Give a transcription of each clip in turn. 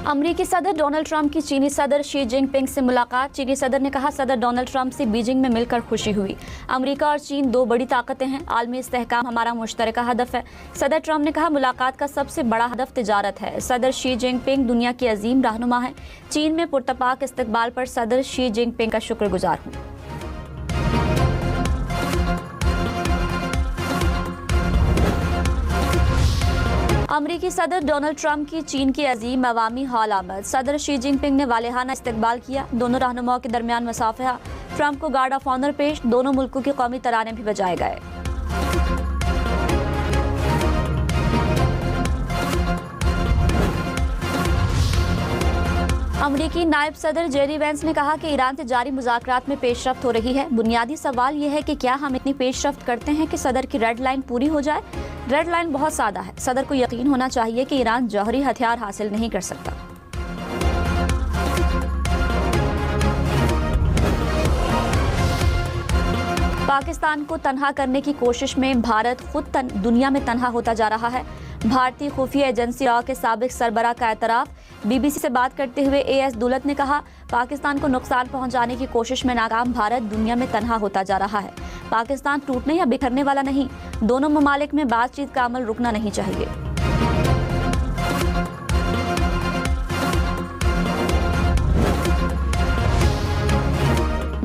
अमरीकी सदर Donald Trump की चीनी सदर शी जिनपिंग से मुलाकात। चीनी सदर ने कहा, सदर डोनाल्ड ट्रंप से बीजिंग में मिलकर खुशी हुई। अमेरिका और चीन दो बड़ी ताकतें हैं, आलमी इस्तेहकाम हमारा मुश्तरका हदफ है। सदर ट्रंप ने कहा, मुलाकात का सबसे बड़ा हदफ तिजारत है। सदर शी जिनपिंग दुनिया की अजीम रहनुमा है। चीन में पुरतपाक इस्तकबाल पर सदर शी जिनपिंग का शुक्रगुजार हूँ। अमरीकी सदर डोनाल्ड ट्रंप की चीन की अजीम अवामी हॉल आमद। सदर शी जिनपिंग ने वालेहाना इस्तकबाल किया। दोनों रहनुमाओं के दरमियान मुसाफहा। ट्रंप को गार्ड ऑफ ऑनर पेश। दोनों मुल्कों के कौमी तराने भी बजाए गए। अमरीकी नायब सदर जेरी वेंस ने कहा कि ईरान से जारी मुज़ाकरात में पेशरफ्त हो रही है। बुनियादी सवाल यह है कि क्या हम इतनी पेशरफ्त करते हैं कि सदर की रेड लाइन पूरी हो जाए। रेड लाइन बहुत सादा है। सदर को यकीन होना चाहिए कि ईरान जौहरी हथियार हासिल नहीं कर सकता। पाकिस्तान को तनहा करने की कोशिश में भारत खुद दुनिया में तनहा होता जा रहा है। भारतीय खुफिया एजेंसी रॉ के साबिक सरबराह का एतराफ। बीबीसी से बात करते हुए एएस दुलत ने कहा, पाकिस्तान को नुकसान पहुंचाने की कोशिश में नाकाम भारत दुनिया में तनहा होता जा रहा है। पाकिस्तान टूटने या बिखरने वाला नहीं। दोनों ममालिक में बातचीत का अमल रुकना नहीं चाहिए।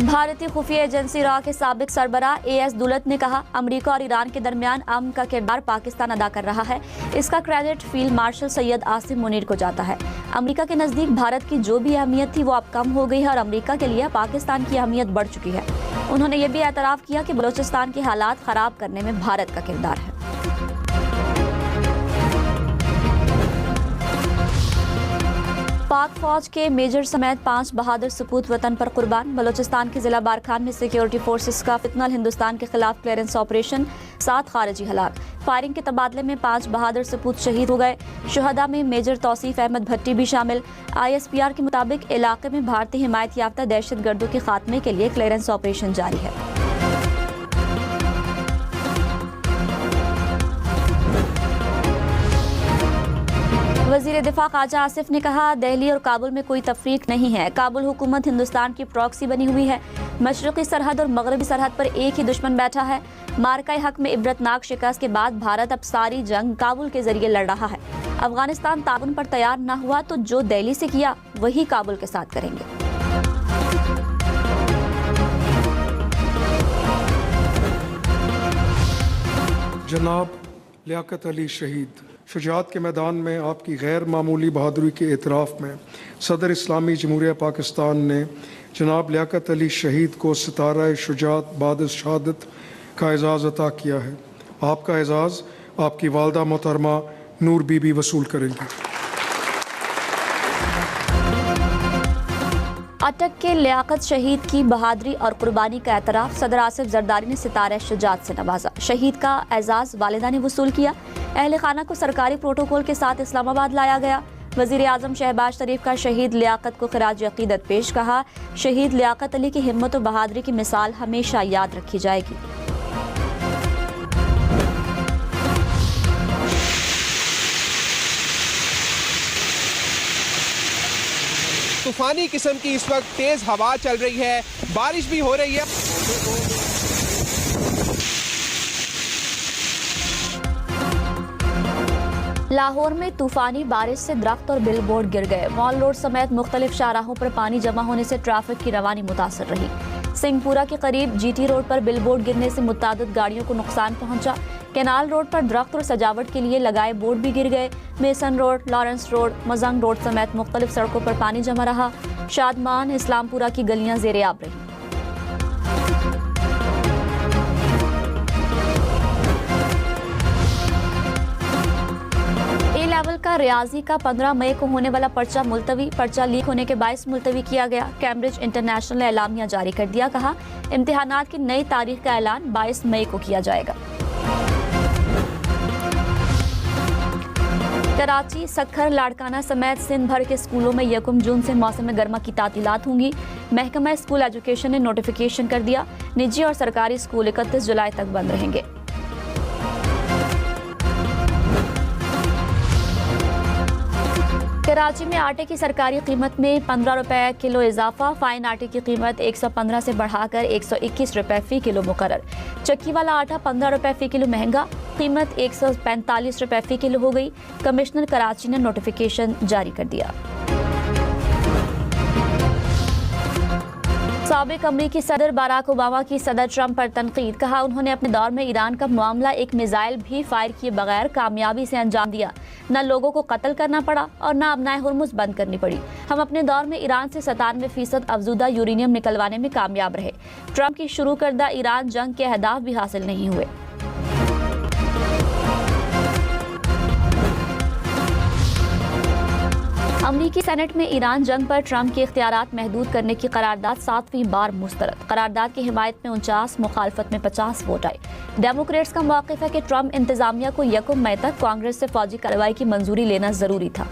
भारतीय खुफिया एजेंसी रॉ के साबिक सरबराह एएस दुलत ने कहा, अमेरिका और ईरान के दरमियान अमन का किरदार पाकिस्तान अदा कर रहा है। इसका credit field marshal Syed Asim Munir को जाता है। अमेरिका के नज़दीक भारत की जो भी अहमियत थी वो अब कम हो गई है और अमेरिका के लिए पाकिस्तान की अहमियत बढ़ चुकी है। उन्होंने ये भी एतराफ़ किया कि बलूचिस्तान के हालात ख़राब करने में भारत का किरदार है। पाक फौज के मेजर समेत 5 बहादुर सपूत वतन पर कुर्बान। बलूचिस्तान के जिला बारखान में सिक्योरिटी फोर्सेस का फितनल हिंदुस्तान के खिलाफ क्लियरेंस ऑपरेशन। 7 खारिजी हलाक। फायरिंग के तबादले में 5 बहादुर सपूत शहीद हो गए। शुहदा में मेजर तौसीफ अहमद भट्टी भी शामिल। ISPR के मुताबिक इलाके में भारतीय हिमायत याफ्ता दहशतगर्दों के खात्मे के लिए क्लियरेंस ऑपरेशन जारी है। वज़ीर दिफा ख्वाजा आसिफ ने कहा, दिल्ली और काबुल में कोई तफरीक नहीं है। काबुल हुकूमत हिंदुस्तान की प्रॉक्सी बनी हुई है। मशरक़ी सरहद और मगरबी सरहद पर एक ही दुश्मन बैठा है। मार्का हक में इबरतनाक शिकस्त के बाद भारत अब सारी जंग काबुल के जरिए लड़ रहा है। अफगानिस्तान ताउन पर तैयार न हुआ तो जो दिल्ली से किया वही काबुल के साथ करेंगे। जनाब लियाकत अली शहीद, शुजाअत के मैदान में आपकी गैर मामूली बहादुरी के एतराफ़ में सदर इस्लामी जमहूरिया पाकिस्तान ने जनाब लियाकत अली शहीद को सितारा शुजाअत बाद शहादत का एजाज़ अता किया है। आपका एजाज़ आपकी वालदा मोहतरमा नूर बीबी वसूल करेंगी। अटक के लियाकत शहीद की बहादुरी और कुर्बानी का एतराफ़। सदर आसिफ जरदारी ने सितारा शुजाअत से नवाजा। शहीद का एजाज़ वालिदा ने वसूल किया। अहले खाना को सरकारी प्रोटोकॉल के साथ इस्लामाबाद लाया गया। वज़ीर आज़म शहबाज शरीफ का शहीद लियाकत को खिराज अक़ीदत पेश। कहा, शहीद लियाकत अली की हिम्मत और बहादुरी की मिसाल हमेशा याद रखी जाएगी। तूफानी किस्म की इस वक्त तेज हवा चल रही है, बारिश भी हो रही है। लाहौर में तूफानी बारिश से दरख्त और बिलबोर्ड गिर गए। मॉल रोड समेत मुख्तलिफ शाहराहों पर पानी जमा होने से ट्रैफिक की रवानी मुतासर रही। सिंहपुरा के करीब GT रोड पर बिलबोर्ड गिरने से मुतादिद गाड़ियों को नुकसान पहुंचा। कैनाल रोड पर दरख्त और सजावट के लिए लगाए बोर्ड भी गिर गए। Mason road, Lawrence road, Mazang road समेत मुख्तलिफ सड़कों पर पानी जमा रहा। शादमान, इस्लामपुरा की गलियां ज़ेरे आब रही। लेवल का रियाजी का 15 मई को होने वाला पर्चा मुलतवी। पर्चा लीक होने के बायस मुलतवी किया गया। कैम्ब्रिज इंटरनेशनल ने एलामिया जारी कर दिया। कहा, इम्तिहानात की नई तारीख का ऐलान 22 मई को किया जाएगा। कराची, सक्खर, लाड़काना समेत सिंध भर के स्कूलों में 1 जून से मौसम गर्मा की तातीलात होंगी। महकमा स्कूल एजुकेशन ने नोटिफिकेशन कर दिया। निजी और सरकारी स्कूल 31 जुलाई तक बंद रहेंगे। कराची में आटे की सरकारी कीमत में 15 रुपए किलो इजाफा। फाइन आटे की कीमत 115 से बढ़ाकर 121 रुपए फी किलो मुकर्रर। चक्की वाला आटा 15 रुपए फी किलो महंगा, कीमत 145 रुपए फी किलो हो गई। कमिश्नर कराची ने नोटिफिकेशन जारी कर दिया। साबिक अमरीकी सदर बराक ओबामा की सदर ट्रंप पर तनकीद। कहा उन्होंने अपने दौर में ईरान का मामला एक मिसाइल भी फायर किए बगैर कामयाबी से अंजाम दिया। न लोगों को कत्ल करना पड़ा और न अपनाए हुर्मुज बंद करनी पड़ी। हम अपने दौर में ईरान से 97% अफजुदा यूरेनियम निकलवाने में कामयाब रहे। ट्रंप की शुरू करदा ईरान जंग के अहदाफ भी हासिल नहीं हुए। अमरीकी सेनेट में ईरान जंग पर ट्रंप के इख्तियारात महदूद करने की करारदाद 7वीं बार मुस्तरद। करारदाद की हिमायत में 49, मुखालफत में 50 वोट आए। डेमोक्रेट्स का मौक़िफ़ है कि ट्रंप इंतजामिया को 1 मई तक कांग्रेस से फौजी कार्रवाई की मंजूरी लेना जरूरी था।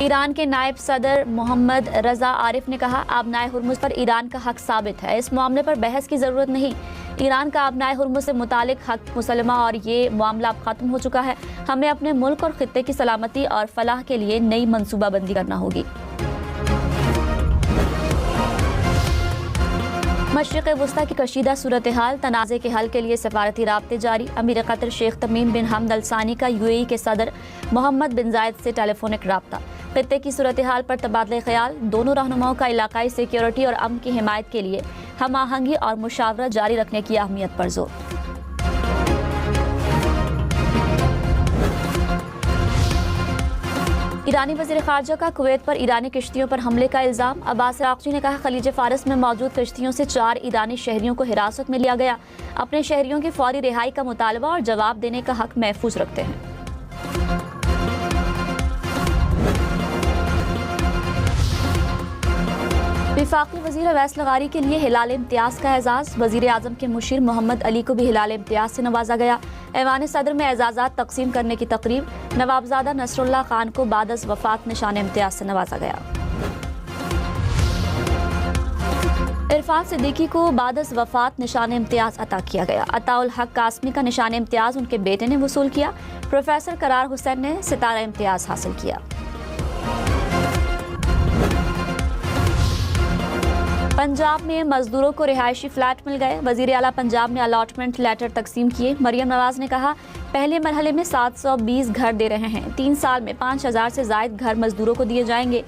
ईरान के नायब सदर मोहम्मद रजा आरिफ ने कहा, आबनाए हुर्मुज पर ईरान का हक साबित है। इस मामले पर बहस की जरूरत नहीं। ईरान का आबनाए हुर्मुज से मुतालिक हक मुसलमा और ये मामला अब खत्म हो चुका है। हमें अपने मुल्क और खित्ते की सलामती और फलाह के लिए नई मंसूबाबंदी करना होगी। मशरिक़ वस्ता की कशीदा सूरत हाल, तनाज़े के हल के लिए सफारती राब्ते जारी। अमीर कतर शेख तमीम बिन हमद अल सानी का UAE के सदर मोहम्मद बिन जायद से टेलीफोनिक राब्ता। खित्ते की सूरत हाल पर तबादले ख्याल। दोनों रहनुमाओं का इलाकाई सिक्योरिटी और अमन की हिमायत के लिए हम आहंगी और मुशावरा जारी रखने की अहमियत पर जोर। ईरानी वज़ीर ख़ारजा का कुवैत पर ईरानी किश्तियों पर हमले का इल्ज़ाम। अब्बास अराग़ची ने कहा, खलीज फ़ारस में मौजूद किश्तियों से 4 ईरानी शहरियों को हिरासत में लिया गया। अपने शहरियों की फौरी रिहाई का मुतालबा और जवाब देने का हक महफूज रखते हैं। वफाकी वज़ीर अवैस लगारी के लिए हिलाल इम्तियाज़ का एजाज़। वज़ीर आज़म के मुशीर मोहम्मद अली को भी हिलाल इम्तियाज़ से नवाजा गया। ऐवान सदर में एजाज़ात तकसीम करने की तकरीब। नवाबजादा नसरुल्लाह खान को बाद अज़ वफ़ात निशान इम्तियाज़ से नवाजा गया। इरफान सिद्दीकी को बाद अज़ वफ़ात निशान इम्तियाज़ अता किया गया। अताउल हक कासमी का निशान इम्तियाज़ उनके बेटे ने वसूल किया। प्रोफेसर करार हुसैन ने सितारा इम्तियाज़ हासिल किया। पंजाब में मजदूरों को रिहायशी फ्लैट मिल गए। वज़ीर आला पंजाब ने अलॉटमेंट लेटर तकसीम किए। मरियम नवाज ने कहा, पहले मरहले में 720 घर दे रहे हैं। 3 साल में 5000 से ज़ायद घर मजदूरों को दिए जाएंगे।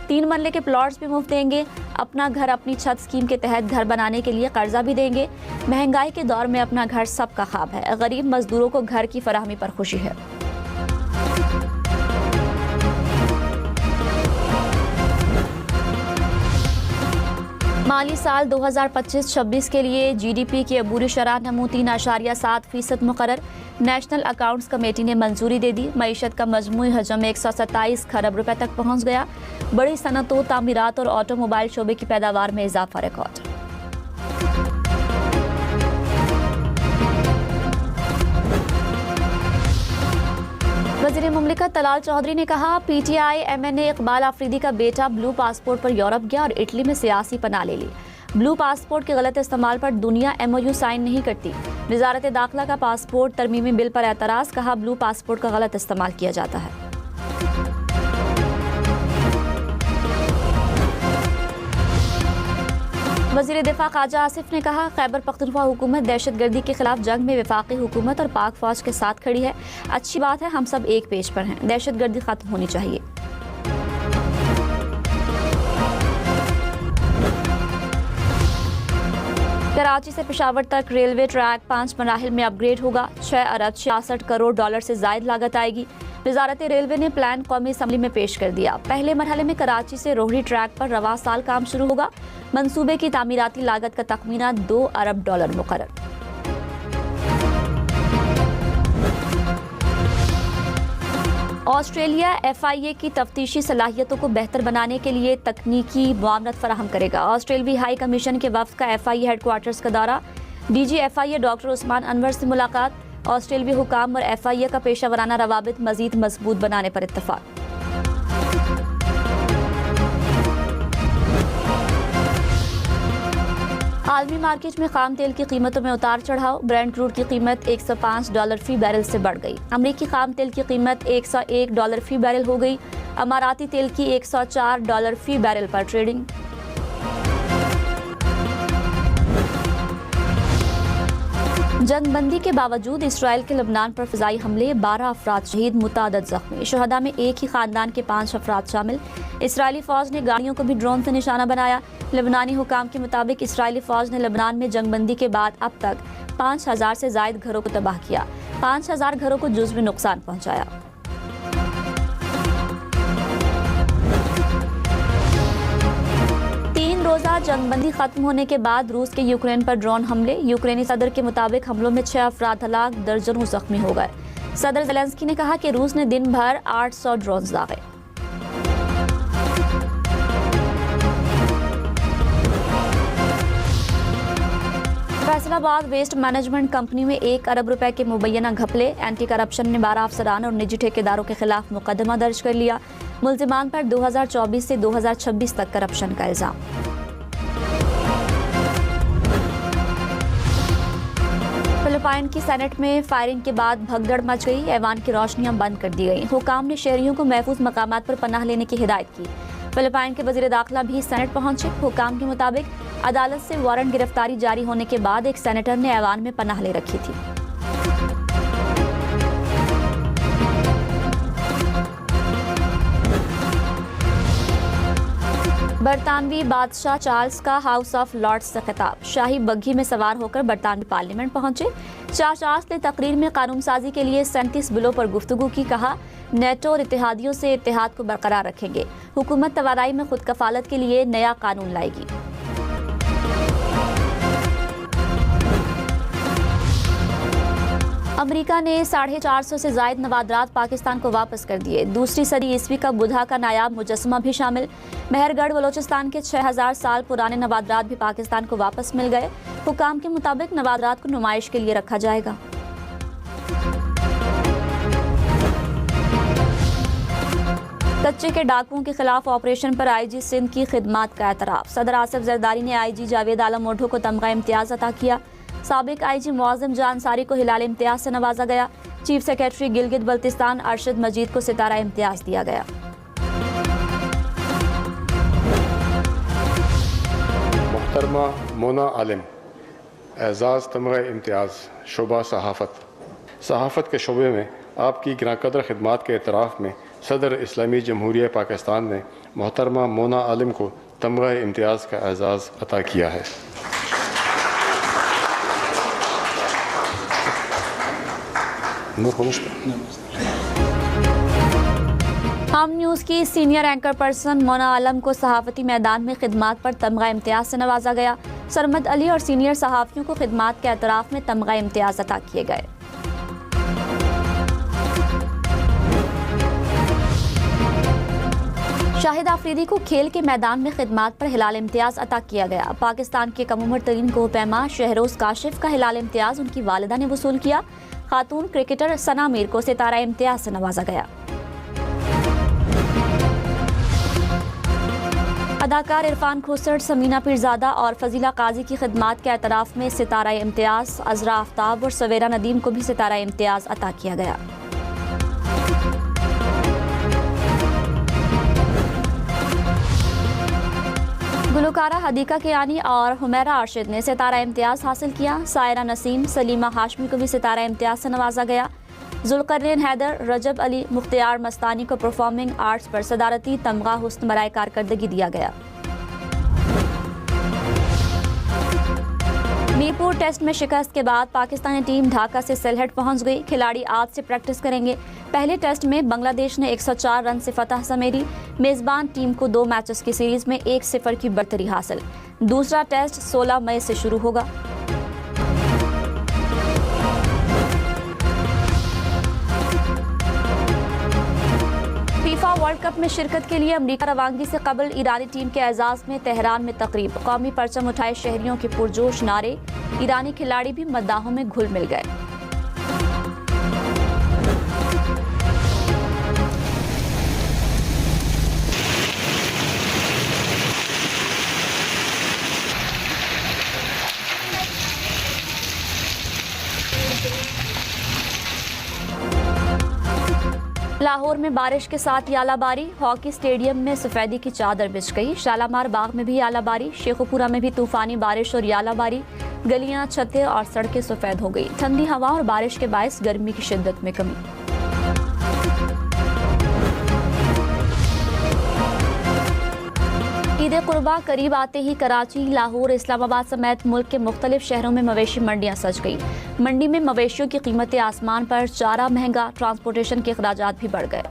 3 मरले के प्लॉट्स भी मुफ्त देंगे। अपना घर अपनी छत स्कीम के तहत घर बनाने के लिए कर्जा भी देंगे। महंगाई के दौर में अपना घर सबका ख्वाब है। गरीब मजदूरों को घर की फराहमी पर खुशी है। माली साल 2025-26 के लिए GDP की अबूरी शरह नमू 3.7% मुकर्रर। नेशनल अकाउंट्स कमेटी ने मंजूरी दे दी। मईशत का मजमूई हजम 127 खरब रुपए तक पहुंच गया। बड़ी सनतों, तामीरात और ऑटोमोबाइल शोबे की पैदावार में इजाफा रिकॉर्ड। वज़ीर मुमलिकत तलाल चौधरी ने कहा, PTI MNA इकबाल आफरीदी का बेटा ब्लू पासपोर्ट पर यूरोप गया और इटली में सियासी पनाह ले ली। ब्लू पासपोर्ट के गलत इस्तेमाल पर दुनिया MOU साइन नहीं करती। वज़ारत दाखिला का पासपोर्ट तरमीमी बिल पर एतराज़। कहा, ब्लू पासपोर्ट का गलत इस्तेमाल किया जाता है। वज़ीर दिफा ख्वाजा आसिफ ने कहा, खैबर पख्तूनख्वा हुकूमत दहशतगर्दी के खिलाफ जंग में वफाकी हुकूमत और पाक फौज के साथ खड़ी है। अच्छी बात है, हम सब एक पेज पर हैं। दहशतगर्दी खत्म होनी चाहिए। कराची से पेशावर तक रेलवे ट्रैक 5 मराहिल में अपग्रेड होगा। 6 अरब 66 करोड़ डॉलर से जायद लागत आएगी। वजारत रेलवे ने प्लान कौमी असम्बली में पेश कर दिया। पहले मरहले में कराची से रोहड़ी ट्रैक पर रवा साल काम शुरू होगा। मंसूबे की तामीराती लागत का तखमीना 2 अरब डॉलर मुकर्रर। ऑस्ट्रेलिया FIA की तफ्तीशी सलाहियतों को बेहतर बनाने के लिए तकनीकी मुआवनत फराहम करेगा। ऑस्ट्रेलवी हाई कमीशन के वफ्द का FIA हेडक्वार्टर्स का दौरा। DG FIA doctor Usman Anwar से मुलाकात। ऑस्ट्रेलवी हुकाम और FIA का पेशा वराना रवाबित मजीद मजबूत बनाने पर इत्तफाक। आलमी मार्केट में खाम तेल की कीमतों में उतार चढ़ाव। ब्रेंट क्रूड की कीमत $105 फी बैरल से बढ़ गई। अमरीकी खाम तेल की कीमत $101 फी बैरल हो गई। अमाराती तेल की $104 फी बैरल पर ट्रेडिंग। जंगबंदी के बावजूद इसराइल के लबनान पर फिजाई हमले, 12 अफराद शहीद, मुतादद जख्मी। शहदा में एक ही खानदान के 5 अफराद शामिल। इसराइली फौज ने गाड़ियों को भी ड्रोन से निशाना बनाया। लबनानी हुकाम के मुताबिक इसराइली फौज ने लबनान में जंगबंदी के बाद अब तक 5000 से जायद घरों को तबाह किया। 5000 घरों को जुज़वी नुकसान पहुंचाया। रोजा जंगबंदी खत्म होने के बाद रूस के यूक्रेन पर ड्रोन हमले। यूक्रेनी सदर के मुताबिक हमलों में 6 अफराद हलाक, दर्जनों जख्मी हो गए। सदर ज़ेलेंस्की ने कहा कि रूस ने दिन भर 800 ड्रोन दागे। फैसलाबाद वेस्ट मैनेजमेंट कंपनी में 1 अरब रुपए के मुबैना घपले। एंटी करप्शन ने 12 अफसरान और निजी ठेकेदारों के खिलाफ मुकदमा दर्ज कर लिया। मुल्जिमान पर 2024 से 2026 तक करप्शन का इल्जाम। फिलिपाइन की सेनेट में फायरिंग के बाद भगदड़ मच गई। ऐवान की रोशनियां बंद कर दी गई। हुकाम ने शहरियों को महफूज मकामात पर पनाह लेने की हिदायत की। फिलिपाइन के वजीर दाखिला भी सेनेट पहुंचे। हुकाम के मुताबिक अदालत से वारंट गिरफ्तारी जारी होने के बाद एक सेनेटर ने ऐवान में पनाह ले रखी थी। बरतानवी बादशाह चार्ल्स का हाउस ऑफ लॉर्ड्स से खिताब। शाही बग्घी में सवार होकर बरतानवी पार्लियामेंट पहुंचे। शाह चार्ल्स ने तकरीर में कानून साजी के लिए 37 बिलों पर गुफ्तगू की। कहा, नेटो और इत्तेहादियों से इत्तेहाद को बरकरार रखेंगे। हुकूमत तवानाई में खुद कफालत के लिए नया कानून लाएगी। अमेरिका ने 450 से जायद नवादरात पाकिस्तान को वापस कर दिए। दूसरी सदी ईस्वी का बुधा का नायाब मुजस्समा भी शामिल। मेहरगढ़ बलोचिस्तान के 6000 साल पुराने नवादरात भी पाकिस्तान को वापस मिल गए। हुकाम के मुताबिक नवादरात को नुमाइश के लिए रखा जाएगा। कच्चे के डाकुओं के खिलाफ ऑपरेशन पर आईजी सिंध की खिदमात का एतराफ। सदर आसिफ जरदारी ने आईजी जावेद आलम ओढो को तमगा इम्तियाज अता किया। साबिक आईजी मुआज़िम जान अंसारी को हिलाल इम्तियाज से नवाजा गया। चीफ सेक्रेटरी गिलगित बल्तिस्तान अरशद मजीद को सितारा इम्तियाज दिया गया। मुहतरमा मोना आलिम एजाज़ तमगा इम्तियाज शोबा सहाफ़त के शोबे में आपकी गिराकदर खिदमात के एतराफ़ में सदर इस्लामी जमहूरिया पाकिस्तान ने मुहतरमा मोना आलिम को तमगा इम्तियाज़ का एजाज़ अता किया है। हम न्यूज़ की सीनियर एंकर पर्सन मोना आलम को सहाफ़ती मैदान में खिदमात पर तमगा इम्तियाज से नवाजा गया। सरमद अली और सीनियर सहाफ़ियों को खिदमात के एतराफ़ में तमगा इम्तियाज अता किए गए। शाहिद आफरीदी को खेल के मैदान में खिदमात पर हिलाल इम्तियाज अता किया गया। पाकिस्तान के कम उम्र तरीन कोहपैमा शहरोज काशिफ का हिलाल इम्तियाज उनकी वालिदा ने वसूल किया। खातून क्रिकेटर सना मीर को सितारा इम्तियाज से नवाजा गया। अदाकार इरफान खुसर, समीना पीरजादा और फजीला काजी की खिदमात के एतराफ़ में सितारा इम्तियाज अजरा आफ्ताब और सवेरा नदीम को भी सितारा इम्तियाज अता किया गया। गुलकारा हदीका कियानी और हुमैरा अरशद ने सितारा इम्तियाज हासिल किया। सायरा नसीम, सलीमा हाशमी को भी सितारा इम्तियाज से नवाजा गया। जुल्करनैन हैदर, रजब अली, मुख्तियार मस्तानी को परफॉर्मिंग आर्ट्स पर सदारती तमगा हुस्न बराए कारकर्दगी दिया गया। मीरपुर टेस्ट में शिकस्त के बाद पाकिस्तानी टीम ढाका से सिलहट पहुंच गई। खिलाड़ी आज से प्रैक्टिस करेंगे। पहले टेस्ट में बांग्लादेश ने 104 रन से फतह समेरी। मेजबान टीम को 2 मैचेस की सीरीज में 1-0 की बढ़तरी हासिल। दूसरा टेस्ट 16 मई से शुरू होगा। फीफा वर्ल्ड कप में शिरकत के लिए अमेरिका रवानगी से कबल ईरानी टीम के एजाज में तेहरान में तकरीब। कौमी परचम उठाए शहरियों के पुरजोश नारे। ईरानी खिलाड़ी भी मद्दाहों में घुल मिल गए। लाहौर में बारिश के साथ ही आलाबारी, हॉकी स्टेडियम में सफेदी की चादर बिछ गई। शालामार बाग में भी आलाबारी, शेखुपुरा में भी तूफानी बारिश और आलाबारी, गलियां, छतें और सड़कें सफेद हो गई। ठंडी हवा और बारिश के बायस गर्मी की शिद्दत में कमी। ईद कुर्बा करीब आते ही कराची, लाहौर, इस्लामाबाद समेत मुल्क के मुख्तलिफ शहरों में मवेशी मंडियां सज गई। मंडी में मवेशियों की कीमतें आसमान पर, चारा महंगा, ट्रांसपोर्टेशन के अखराजात भी बढ़ गए।